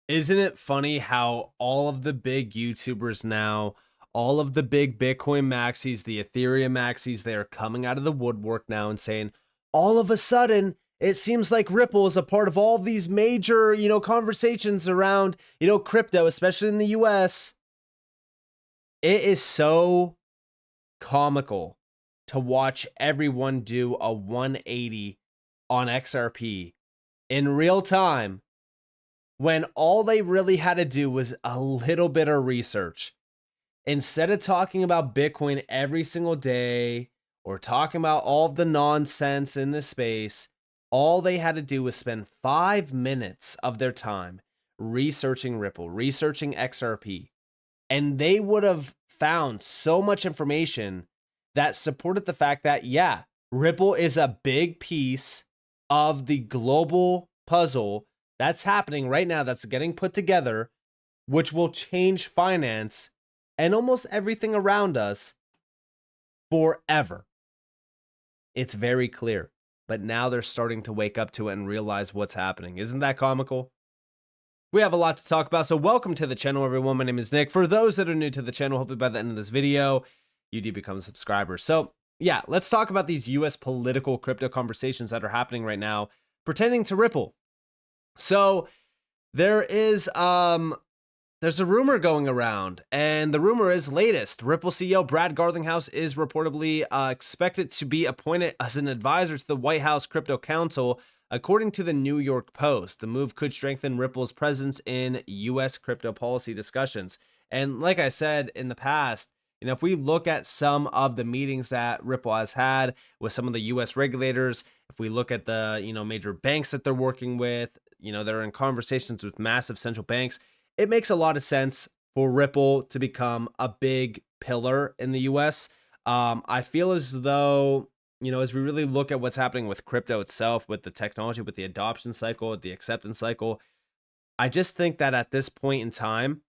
Isn't it funny how all of the big YouTubers now, all of the big Bitcoin maxis, the Ethereum maxis, they are coming out of the woodwork now and saying, all of a sudden, it seems like Ripple is a part of all of these major, conversations around, crypto, especially in the US. It is so comical to watch everyone do a 180 on XRP in real time when all they really had to do was a little bit of research. Instead of talking about Bitcoin every single day or talking about all of the nonsense in the space, all they had to do was spend 5 minutes of their time researching Ripple, researching XRP, and they would have found so much information that supported the fact that, yeah, Ripple is a big piece of the global puzzle that's happening right now, that's getting put together, which will change finance and almost everything around us forever. It's very clear. But now they're starting to wake up to it and realize what's happening. Isn't that comical? We have a lot to talk about, so welcome to the channel, everyone. My name is Nick. For those that are new to the channel, hopefully by the end of this video, you do become a subscriber. So yeah, let's talk about these US political crypto conversations that are happening right now pertaining to Ripple. So there is there's a rumor going around, and the rumor is latest. Ripple CEO Brad Garlinghouse is reportedly expected to be appointed as an advisor to the White House Crypto Council, according to the New York Post. The move could strengthen Ripple's presence in U.S. crypto policy discussions. And like I said in the past, if we look at some of the meetings that Ripple has had with some of the U.S. regulators, if we look at the major banks that they're working with, they're in conversations with massive central banks. It makes a lot of sense for Ripple to become a big pillar in the US. I feel as though, as we really look at what's happening with crypto itself, with the technology, with the adoption cycle, with the acceptance cycle, I just think that at this point in time,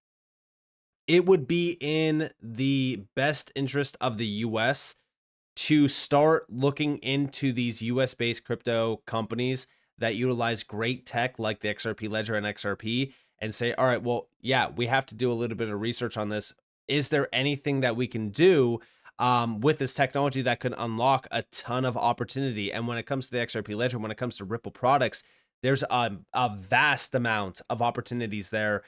it would be in the best interest of the US to start looking into these US-based crypto companies that utilize great tech like the XRP Ledger and XRP, and say, all right, well, yeah, we have to do a little bit of research on this. Is there anything that we can do with this technology that could unlock a ton of opportunity? And when it comes to the XRP Ledger, when it comes to Ripple products, there's a vast amount of opportunities there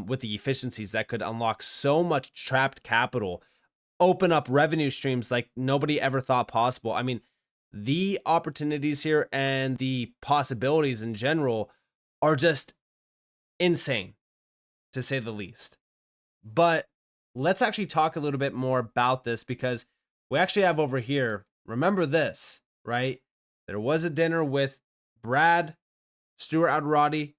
with the efficiencies that could unlock so much trapped capital, open up revenue streams like nobody ever thought possible. I mean, the opportunities here and the possibilities in general are just insane, to say the least. But let's actually talk a little bit more about this, because we actually have over here, remember this, right? There was a dinner with Brad, Stuart Alderoty,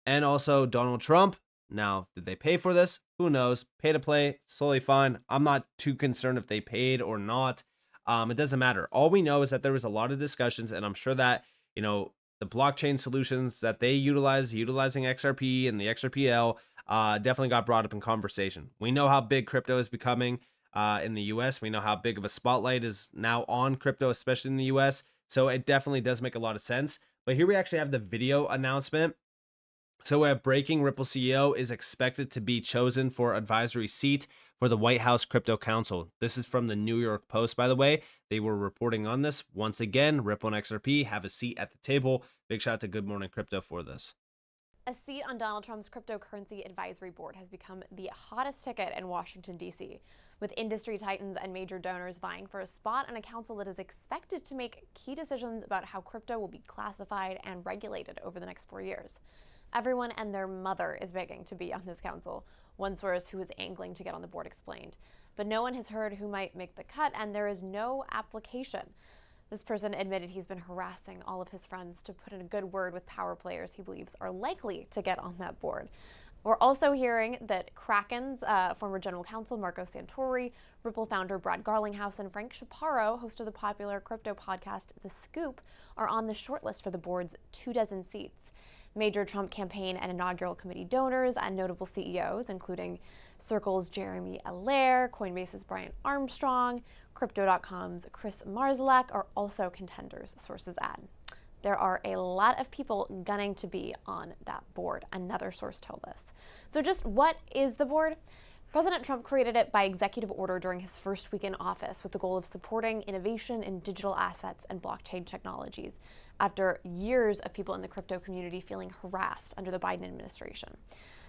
and also Donald Trump. Now, did they pay for this? Who knows? Pay to play, totally fine. I'm not too concerned if they paid or not. It doesn't matter. All we know is that there was a lot of discussions, and I'm sure that, the blockchain solutions that they utilizing XRP and the XRPL, definitely got brought up in conversation. We know how big crypto is becoming in the US. We know how big of a spotlight is now on crypto, especially in the US. So it definitely does make a lot of sense. But here we actually have the video announcement. So breaking, Ripple CEO is expected to be chosen for advisory seat for the White House Crypto Council. This is from the New York Post, by the way. They were reporting on this. Once again, Ripple and XRP have a seat at the table. Big shout out to Good Morning Crypto for this. A seat on Donald Trump's cryptocurrency advisory board has become the hottest ticket in Washington, D.C., with industry titans and major donors vying for a spot on a council that is expected to make key decisions about how crypto will be classified and regulated over the next 4 years. Everyone and their mother is begging to be on this council, one source who is angling to get on the board explained. But no one has heard who might make the cut, and there is no application. This person admitted he's been harassing all of his friends to put in a good word with power players he believes are likely to get on that board. We're also hearing that Kraken's former general counsel Marco Santori, Ripple founder Brad Garlinghouse, and Frank Chaparro, host of the popular crypto podcast The Scoop, are on the shortlist for the board's 24 seats. Major Trump campaign and inaugural committee donors and notable CEOs, including Circle's Jeremy Allaire, Coinbase's Brian Armstrong, Crypto.com's Chris Marszalek, are also contenders, sources add. there are a lot of people gunning to be on that board, another source told us. So just what is the board? President Trump created it by executive order during his first week in office with the goal of supporting innovation in digital assets and blockchain technologies after years of people in the crypto community feeling harassed under the Biden administration.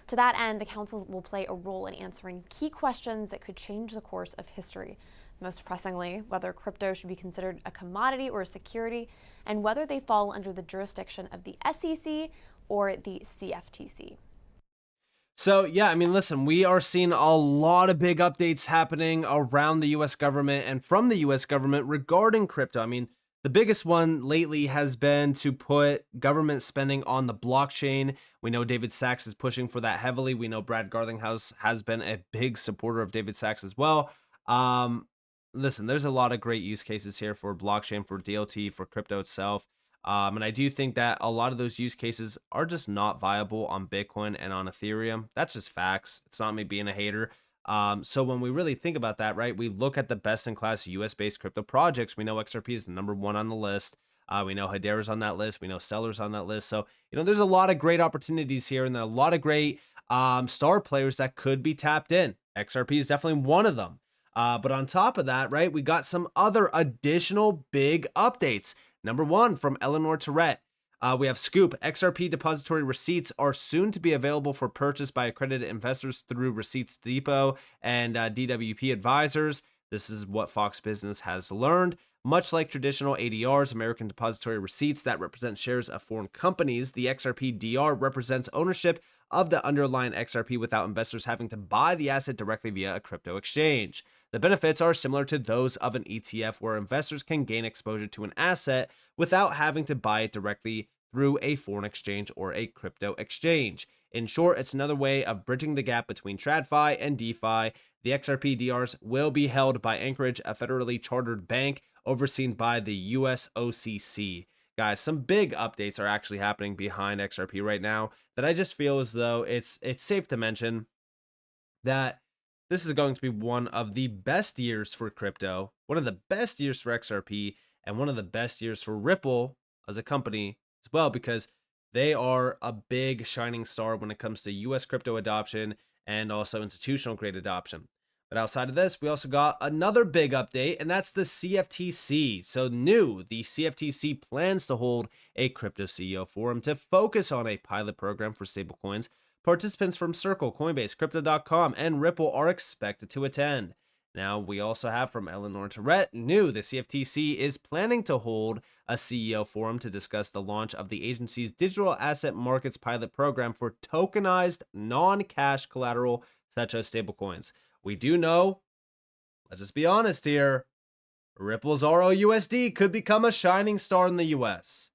To that end, the council will play a role in answering key questions that could change the course of history. Most pressingly, whether crypto should be considered a commodity or a security, and whether they fall under the jurisdiction of the SEC or the CFTC. So, yeah, I mean, listen, we are seeing a lot of big updates happening around the US government and from the US government regarding crypto. I mean, the biggest one lately has been to put government spending on the blockchain. We know David Sachs is pushing for that heavily. We know Brad Garlinghouse has been a big supporter of David Sachs as well. Listen, there's a lot of great use cases here for blockchain, for DLT, for crypto itself. And I do think that a lot of those use cases are just not viable on Bitcoin and on Ethereum. That's just facts. It's not me being a hater. So when we really think about that, right, we look at the best in class US based crypto projects. We know XRP is the #1 on the list. We know Hedera's on that list. We know Stellar's on that list. So, there's a lot of great opportunities here and there are a lot of great star players that could be tapped in. XRP is definitely one of them. But on top of that, right, we got some other additional big updates. #1 from Eleanor Tourette. We have Scoop. XRP depository receipts are soon to be available for purchase by accredited investors through Receipts Depot and DWP advisors. This is what Fox Business has learned. Much like traditional ADRs, American depository receipts that represent shares of foreign companies, the XRP DR represents ownership of the underlying XRP without investors having to buy the asset directly via a crypto exchange. The benefits are similar to those of an ETF, where investors can gain exposure to an asset without having to buy it directly through a foreign exchange or a crypto exchange. In short, it's another way of bridging the gap between TradFi and DeFi. The XRP DRs will be held by Anchorage, a federally chartered bank overseen by the US OCC. Guys, some big updates are actually happening behind XRP right now that I just feel as though it's safe to mention that this is going to be one of the best years for crypto, one of the best years for XRP, and one of the best years for Ripple as a company as well, because they are a big shining star when it comes to US crypto adoption and also institutional grade adoption. But outside of this, we also got another big update, and that's the CFTC. So the CFTC plans to hold a crypto CEO forum to focus on a pilot program for stablecoins. Participants from Circle, Coinbase, Crypto.com, and Ripple are expected to attend. Now, we also have from Eleanor Tourette, the CFTC is planning to hold a CEO forum to discuss the launch of the agency's digital asset markets pilot program for tokenized non-cash collateral such as stablecoins. We do know, let's just be honest here, Ripple's ROUSD could become a shining star in the US.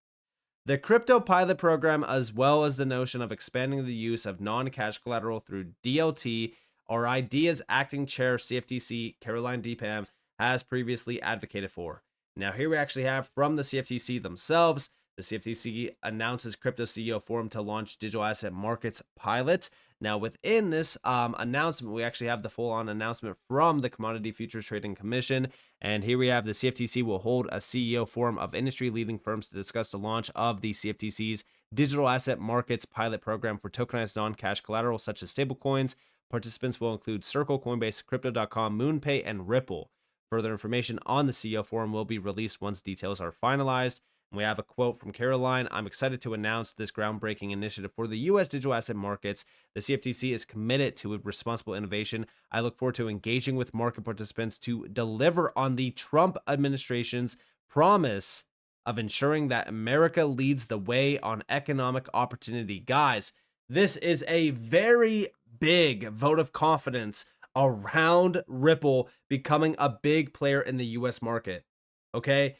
The crypto pilot program, as well as the notion of expanding the use of non-cash collateral through DLT, are ideas acting chair CFTC Caroline DePam has previously advocated for. Now, here we actually have from the CFTC themselves. The CFTC announces crypto CEO forum to launch digital asset markets pilot. Now, within this announcement, we actually have the full-on announcement from the Commodity Futures Trading Commission. And here we have the CFTC will hold a CEO forum of industry-leading firms to discuss the launch of the CFTC's digital asset markets pilot program for tokenized non-cash collateral such as stablecoins. Participants will include Circle, Coinbase, Crypto.com, MoonPay, and Ripple. Further information on the CEO forum will be released once details are finalized. We have a quote from Caroline. I'm excited to announce this groundbreaking initiative for the U.S. digital asset markets. The CFTC is committed to responsible innovation. I look forward to engaging with market participants to deliver on the Trump administration's promise of ensuring that America leads the way on economic opportunity. Guys, this is a very big vote of confidence around Ripple becoming a big player in the US market. Okay?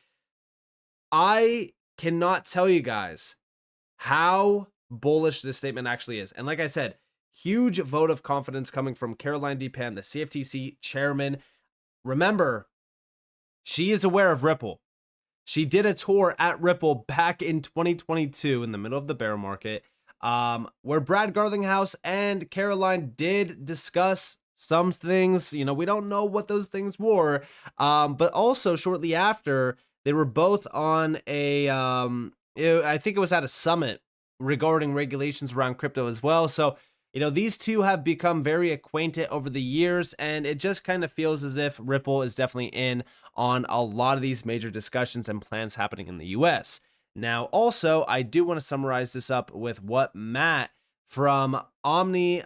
I cannot tell you guys how bullish this statement actually is. And like I said, huge vote of confidence coming from Caroline DePam, the CFTC chairman. Remember, she is aware of Ripple. She did a tour at Ripple back in 2022 in the middle of the bear market, where Brad Garlinghouse and Caroline did discuss some things. We don't know what those things were, but also shortly after, they were both on a I think it was at a summit regarding regulations around crypto as well. So, these two have become very acquainted over the years, and it just kind of feels as if Ripple is definitely in on a lot of these major discussions and plans happening in the US. Now, also, I do want to summarize this up with what Matt from Omni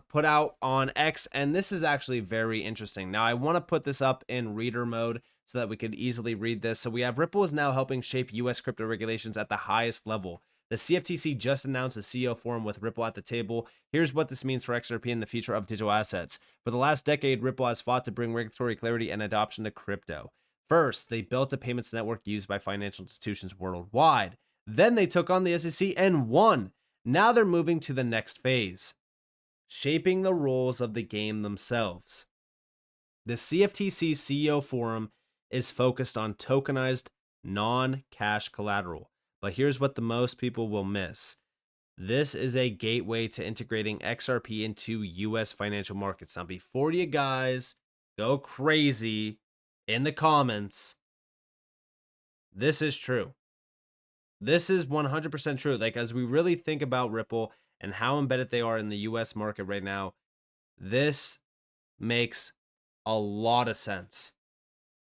put out on X, and this is actually very interesting. Now, I want to put this up in reader mode so that we could easily read this. So we have Ripple is now helping shape US crypto regulations at the highest level. The CFTC just announced a CEO forum with Ripple at the table. Here's what this means for XRP and the future of digital assets. For the last decade, Ripple has fought to bring regulatory clarity and adoption to crypto. First, they built a payments network used by financial institutions worldwide. Then they took on the SEC and won. Now they're moving to the next phase, shaping the rules of the game themselves. The CFTC CEO forum is focused on tokenized non-cash collateral. But here's what the most people will miss. This is a gateway to integrating XRP into US financial markets. Now, before you guys go crazy in the comments, this is true. This is 100% true. Like, as we really think about Ripple and how embedded they are in the US market right now, this makes a lot of sense.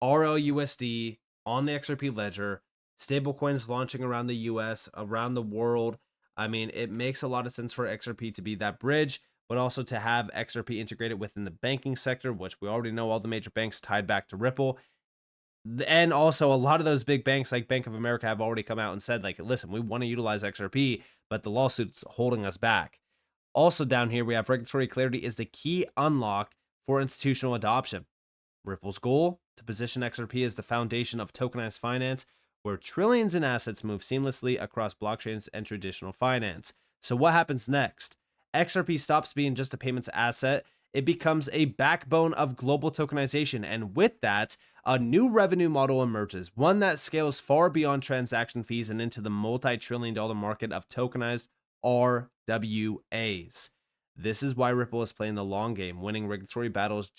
RLUSD on the XRP ledger, stablecoins launching around the US, around the world. I mean, it makes a lot of sense for XRP to be that bridge, but also to have XRP integrated within the banking sector, which we already know all the major banks tied back to Ripple. And also, a lot of those big banks like Bank of America have already come out and said, like, listen, we want to utilize XRP, but the lawsuit's holding us back. Also down here, we have regulatory clarity is the key unlock for institutional adoption. Ripple's goal to position XRP as the foundation of tokenized finance, where trillions in assets move seamlessly across blockchains and traditional finance. So what happens next? XRP stops being just a payments asset. It becomes a backbone of global tokenization. And with that, a new revenue model emerges, one that scales far beyond transaction fees and into the multi-trillion-dollar market of tokenized RWAs. This is why Ripple is playing the long game. Winning regulatory battles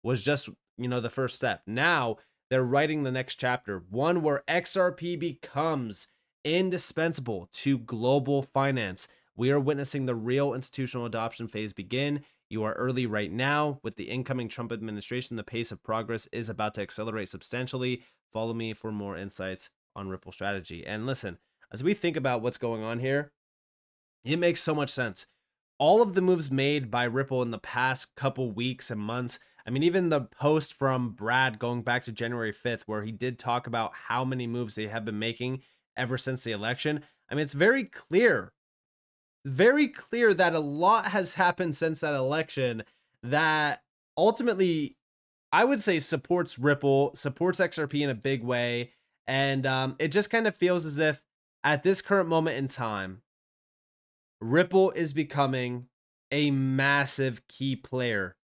was just the first step. Now they're writing the next chapter, one where XRP becomes indispensable to global finance. We are witnessing the real institutional adoption phase begin. You are early right now. With the incoming Trump administration, the pace of progress is about to accelerate substantially. Follow me for more insights on Ripple strategy. And listen, as we think about what's going on here, it makes so much sense. All of the moves made by Ripple in the past couple weeks and months, I mean, even the post from Brad going back to January 5th, where he did talk about how many moves they have been making ever since the election. I mean, it's very clear that a lot has happened since that election that ultimately, I would say, supports Ripple, supports XRP in a big way. And it just kind of feels as if at this current moment in time, Ripple is becoming a massive key player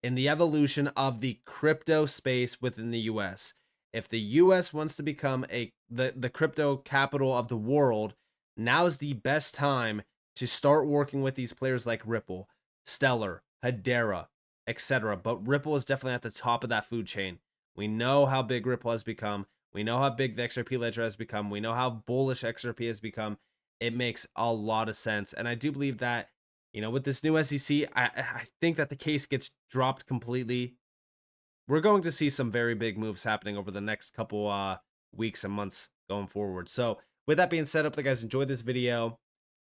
in the evolution of the crypto space within the US. If the US wants to become the crypto capital of the world, now is the best time to start working with these players like Ripple, Stellar, Hedera, etc. But Ripple is definitely at the top of that food chain. We know how big Ripple has become. We know how big the XRP ledger has become. We know how bullish XRP has become. It makes a lot of sense. And I do believe that, with this new SEC, I think that the case gets dropped completely. We're going to see some very big moves happening over the next couple weeks and months going forward. So with that being said, I hope you guys enjoyed this video.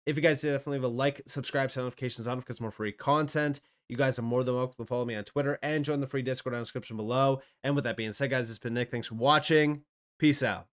If you guys did, definitely leave a like, subscribe, set notifications on because more free content. You guys are more than welcome to follow me on Twitter and join the free Discord down in the description below. And with that being said, guys, it's been Nick. Thanks for watching. Peace out.